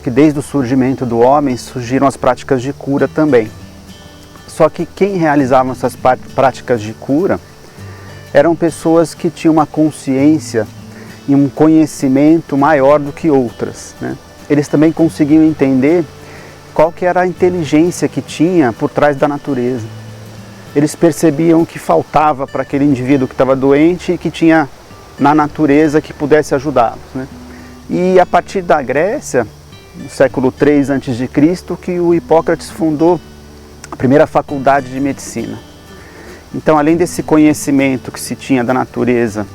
acho que desde o surgimento do homem surgiram as práticas de cura também. Só que quem realizava essas práticas de cura eram pessoas que tinham uma consciência e um conhecimento maior do que outras, né? Eles também conseguiam entender qual que era a inteligência que tinha por trás da natureza. Eles percebiam que faltava para aquele indivíduo que estava doente e que tinha na natureza que pudesse ajudá-los, né? E a partir da Grécia, no século III a.C., que o Hipócrates fundou a primeira faculdade de medicina. Então, além desse conhecimento que se tinha da natureza,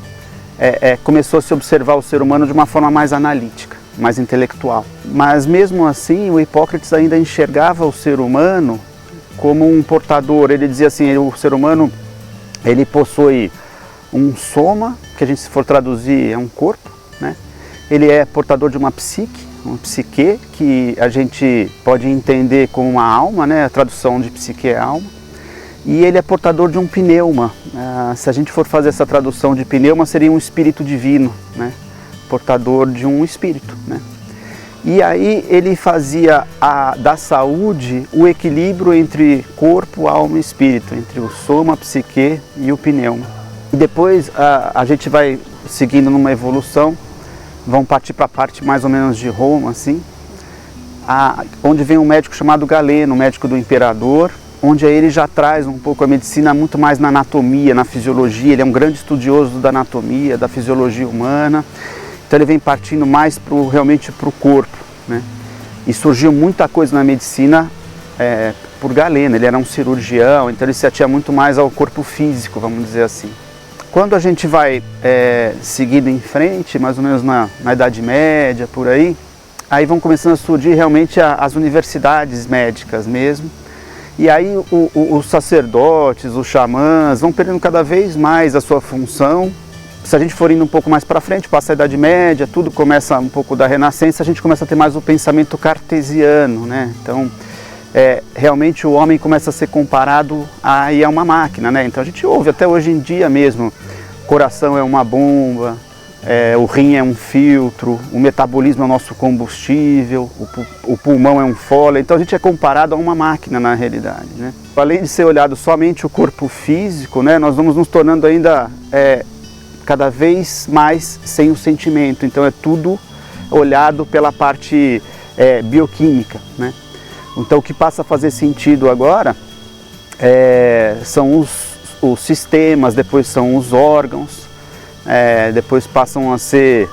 começou a se observar o ser humano de uma forma mais analítica, mais intelectual. Mas mesmo assim, o Hipócrates ainda enxergava o ser humano como um portador. Ele dizia assim, o ser humano ele possui um soma, que a gente, se for traduzir, é um corpo, né? Ele é portador de uma psique, que a gente pode entender como uma alma, né? A tradução de psique é alma. E ele é portador de um pneuma. Se a gente for fazer essa tradução de pneuma, seria um espírito divino, né? Portador de um espírito, né? E aí ele fazia da saúde o equilíbrio entre corpo, alma e espírito, entre o soma, a psique e o pneuma. E depois a gente vai seguindo numa evolução, vão partir para a parte mais ou menos de Roma, assim, onde vem um médico chamado Galeno, médico do imperador, onde aí ele já traz um pouco a medicina muito mais na anatomia, na fisiologia. Ele é um grande estudioso da anatomia, da fisiologia humana. Então ele vem partindo mais realmente para o corpo, né? E surgiu muita coisa na medicina por Galeno. Ele era um cirurgião, então ele se atia muito mais ao corpo físico, vamos dizer assim. Quando a gente vai seguindo em frente, mais ou menos na Idade Média, por aí vão começando a surgir realmente as universidades médicas mesmo. E aí os sacerdotes, os xamãs vão perdendo cada vez mais a sua função. Se a gente for indo um pouco mais para frente, passa a Idade Média, tudo começa um pouco da Renascença, a gente começa a ter mais o pensamento cartesiano, né? Então, realmente o homem começa a ser comparado a uma máquina, né? Então a gente ouve até hoje em dia mesmo, o coração é uma bomba, o rim é um filtro, o metabolismo é o nosso combustível, o pulmão é um fôlego. Então a gente é comparado a uma máquina na realidade, né? Além de ser olhado somente o corpo físico, né, nós vamos nos tornando ainda cada vez mais sem o sentimento. Então é tudo olhado pela parte bioquímica, né? Então o que passa a fazer sentido agora são os sistemas, depois são os órgãos, depois passam a ser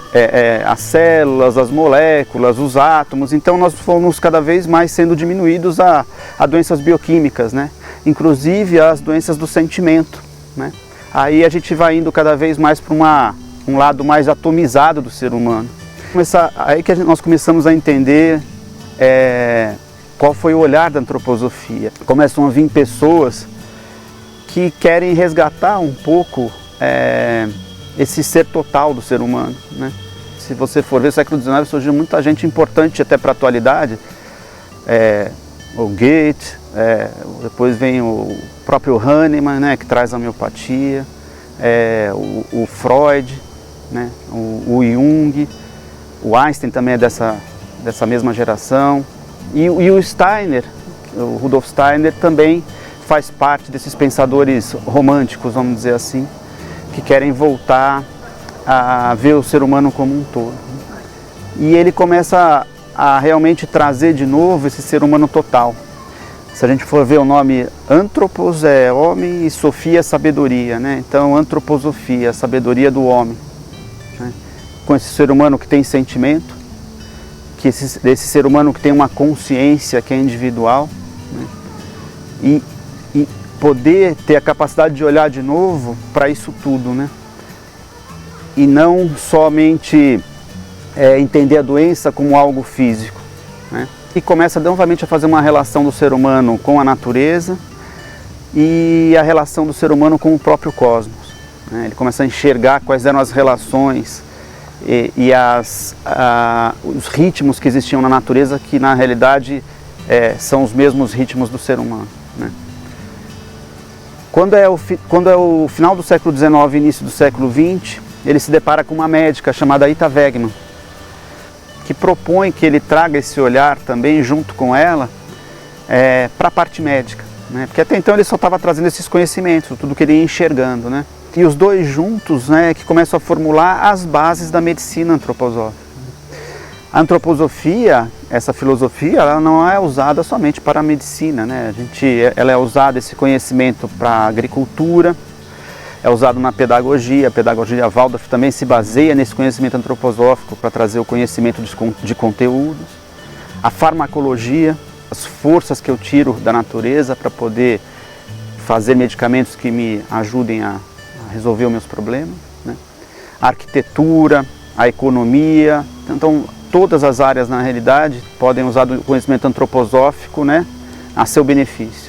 as células, as moléculas, os átomos. Então nós fomos cada vez mais sendo diminuídos a doenças bioquímicas, né? Inclusive as doenças do sentimento, né? Aí a gente vai indo cada vez mais para um lado mais atomizado do ser humano. Aí que nós começamos a entender qual foi o olhar da antroposofia. Começam a vir pessoas que querem resgatar um pouco esse ser total do ser humano, né? Se você for ver, no século XIX surgiu muita gente importante até para a atualidade. O Goethe, depois vem o próprio Hahnemann, né, que traz a homeopatia, o Freud, né, o Jung, o Einstein também é dessa mesma geração. E o Steiner, o Rudolf Steiner, também faz parte desses pensadores românticos, vamos dizer assim, que querem voltar a ver o ser humano como um todo. E ele começa a realmente trazer de novo esse ser humano total. Se a gente for ver o nome Anthropos é homem e Sofia é sabedoria, né? Então antroposofia, a sabedoria do homem, né? Com esse ser humano que tem sentimento, desse ser humano que tem uma consciência que é individual, né? E poder ter a capacidade de olhar de novo para isso tudo, né? E não somente entender a doença como algo físico, né? E começa novamente a fazer uma relação do ser humano com a natureza e a relação do ser humano com o próprio cosmos, né? Ele começa a enxergar quais eram as relações e os ritmos que existiam na natureza, que na realidade são os mesmos ritmos do ser humano, né? Quando é o final do século XIX e início do século XX, ele se depara com uma médica chamada Ita Wegman, que propõe que ele traga esse olhar também junto com ela para a parte médica, né? Porque até então ele só estava trazendo esses conhecimentos, tudo que ele ia enxergando, né? E os dois juntos, né, que começam a formular as bases da medicina antroposófica. A antroposofia, essa filosofia, ela não é usada somente para a medicina, né? Ela é usada, esse conhecimento, para a agricultura, é usado na pedagogia. A pedagogia Waldorf também se baseia nesse conhecimento antroposófico para trazer o conhecimento de conteúdos. A farmacologia, as forças que eu tiro da natureza para poder fazer medicamentos que me ajudem a resolver os meus problemas, né? A arquitetura, a economia, então todas as áreas na realidade podem usar o conhecimento antroposófico, né, a seu benefício.